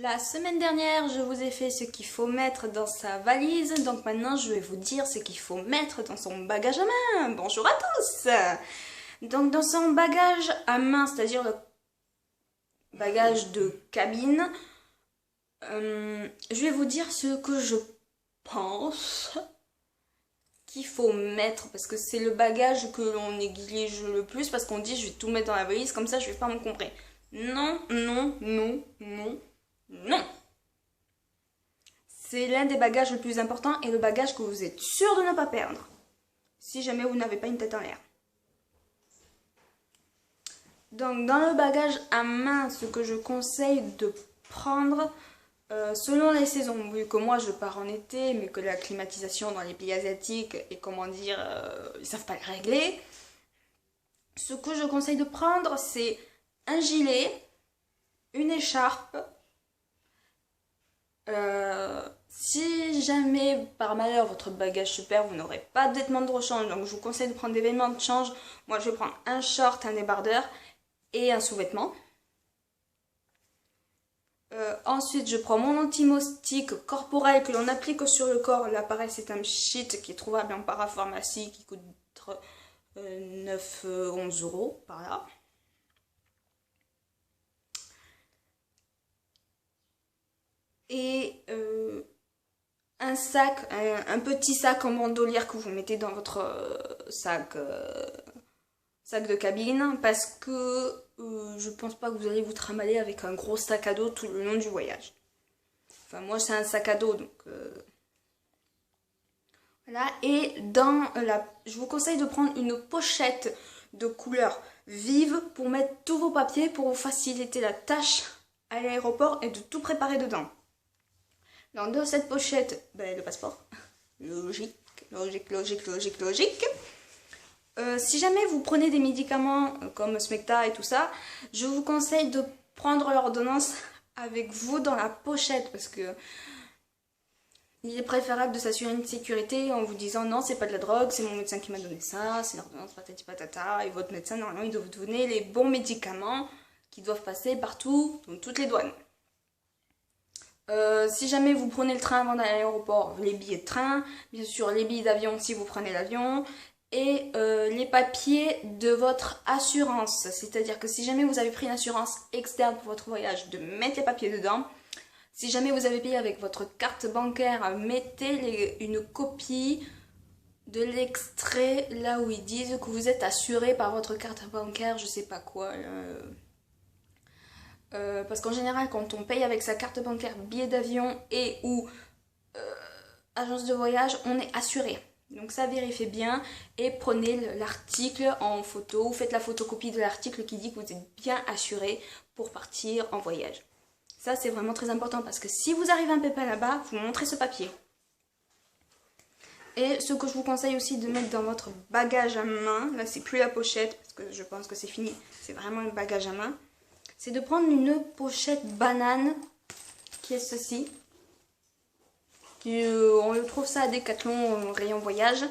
La semaine dernière, je vous ai fait ce qu'il faut mettre dans sa valise, donc maintenant je vais vous dire ce qu'il faut mettre dans son bagage à main. Bonjour à tous! Donc dans son bagage à main, c'est-à-dire le bagage de cabine, je vais vous dire ce que je pense qu'il faut mettre, parce que c'est le bagage que l'on néglige le plus, parce qu'on dit je vais tout mettre dans la valise, comme ça je vais pas m'encombrer. Non, non, non, non. Non! C'est l'un des bagages le plus importants et le bagage que vous êtes sûr de ne pas perdre. Si jamais vous n'avez pas une tête en l'air. Donc dans le bagage à main, ce que je conseille de prendre, selon les saisons, vu que moi je pars en été, mais que la climatisation dans les pays asiatiques, et comment dire, ils savent pas le régler. Ce que je conseille de prendre, c'est un gilet, une écharpe. Si jamais par malheur votre bagage se perd, vous n'aurez pas de vêtements de rechange, donc je vous conseille de prendre des vêtements de change. Moi je vais prendre un short, un débardeur et un sous-vêtement. Ensuite je prends mon anti-moustique corporel que l'on applique sur le corps. L'appareil c'est un sheet qui est trouvable en parapharmacie qui coûte 9-11 € par là. Et un sac, un petit sac en bandolière que vous mettez dans votre sac de cabine, parce que je pense pas que vous allez vous trimballer avec un gros sac à dos tout le long du voyage. Enfin moi c'est un sac à dos donc voilà. Et je vous conseille de prendre une pochette de couleur vive pour mettre tous vos papiers pour vous faciliter la tâche à l'aéroport et de tout préparer dedans. Donc dans cette pochette, le passeport. Logique, logique, logique, logique, logique. Si jamais vous prenez des médicaments comme Smecta et tout ça, je vous conseille de prendre l'ordonnance avec vous dans la pochette parce que il est préférable de s'assurer une sécurité en vous disant non, c'est pas de la drogue, c'est mon médecin qui m'a donné ça, c'est l'ordonnance patati patata, et votre médecin normalement il doit vous donner les bons médicaments qui doivent passer partout, dans toutes les douanes. Si jamais vous prenez le train avant d'aller à l'aéroport, les billets de train, bien sûr les billets d'avion si vous prenez l'avion, et les papiers de votre assurance. C'est-à-dire que si jamais vous avez pris une assurance externe pour votre voyage, de mettre les papiers dedans. Si jamais vous avez payé avec votre carte bancaire, mettez une copie de l'extrait là où ils disent que vous êtes assuré par votre carte bancaire, je sais pas quoi. Parce qu'en général, quand on paye avec sa carte bancaire, billet d'avion et ou agence de voyage, on est assuré. Donc ça, vérifiez bien et prenez l'article en photo, ou faites la photocopie de l'article qui dit que vous êtes bien assuré pour partir en voyage. Ça, c'est vraiment très important parce que si vous arrivez un pépin là-bas, vous montrez ce papier. Et ce que je vous conseille aussi de mettre dans votre bagage à main, là c'est plus la pochette parce que je pense que c'est fini, c'est vraiment le bagage à main. C'est de prendre une pochette banane, qui est ceci. On le trouve ça à Decathlon, rayon voyage.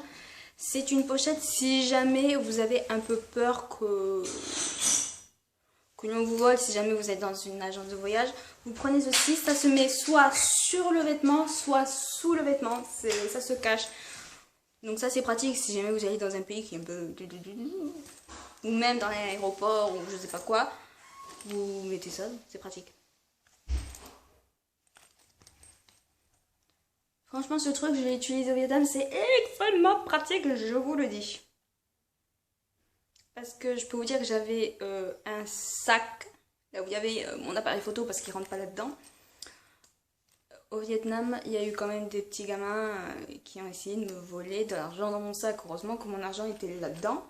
C'est une pochette si jamais vous avez un peu peur que l'on vous vole, si jamais vous êtes dans une agence de voyage. Vous prenez ceci, ça se met soit sur le vêtement, soit sous le vêtement, ça se cache. Donc ça c'est pratique si jamais vous allez dans un pays qui est un peu... ou même dans l'aéroport ou je sais pas quoi. Vous mettez ça, c'est pratique. Franchement, ce truc, je l'ai utilisé au Vietnam, c'est extrêmement pratique, je vous le dis. Parce que je peux vous dire que j'avais un sac, là où il y avait mon appareil photo parce qu'il rentre pas là-dedans. Au Vietnam, il y a eu quand même des petits gamins qui ont essayé de me voler de l'argent dans mon sac. Heureusement que mon argent était là-dedans.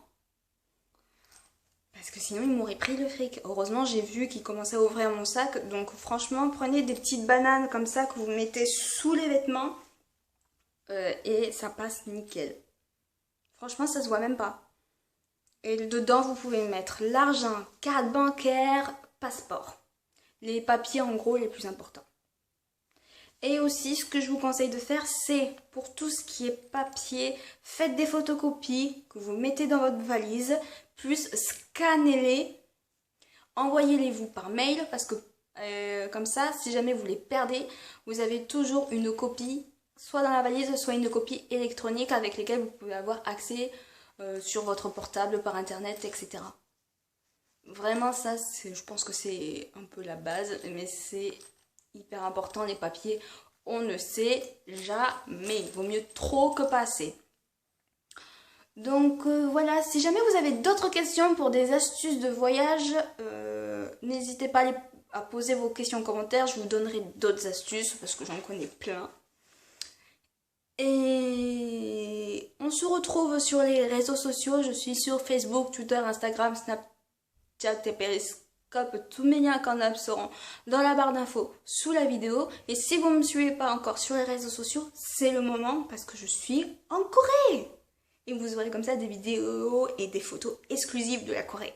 Parce que sinon, ils m'auraient pris le fric. Heureusement, j'ai vu qu'ils commençaient à ouvrir mon sac. Donc franchement, prenez des petites bananes comme ça que vous mettez sous les vêtements. Et ça passe nickel. Franchement, ça se voit même pas. Et dedans, vous pouvez mettre l'argent, carte bancaire, passeport. Les papiers, en gros, les plus importants. Et aussi, ce que je vous conseille de faire, c'est pour tout ce qui est papier, faites des photocopies que vous mettez dans votre valise, plus scannez-les, envoyez-les vous par mail, parce que Comme ça, si jamais vous les perdez, vous avez toujours une copie, soit dans la valise, soit une copie électronique avec lesquelles vous pouvez avoir accès sur votre portable, par internet, etc. Vraiment, ça, je pense que c'est un peu la base, mais c'est hyper important, les papiers. On ne sait jamais. Vaut mieux trop que pas assez. Donc voilà, si jamais vous avez d'autres questions pour des astuces de voyage, n'hésitez pas à poser vos questions en commentaire. Je vous donnerai d'autres astuces parce que j'en connais plein. Et on se retrouve sur les réseaux sociaux. Je suis sur Facebook, Twitter, Instagram, Snapchat et Periscope. Tous mes liens accordables seront dans la barre d'infos sous la vidéo. Et si vous ne me suivez pas encore sur les réseaux sociaux, c'est le moment parce que je suis en Corée. Et vous aurez comme ça des vidéos et des photos exclusives de la Corée.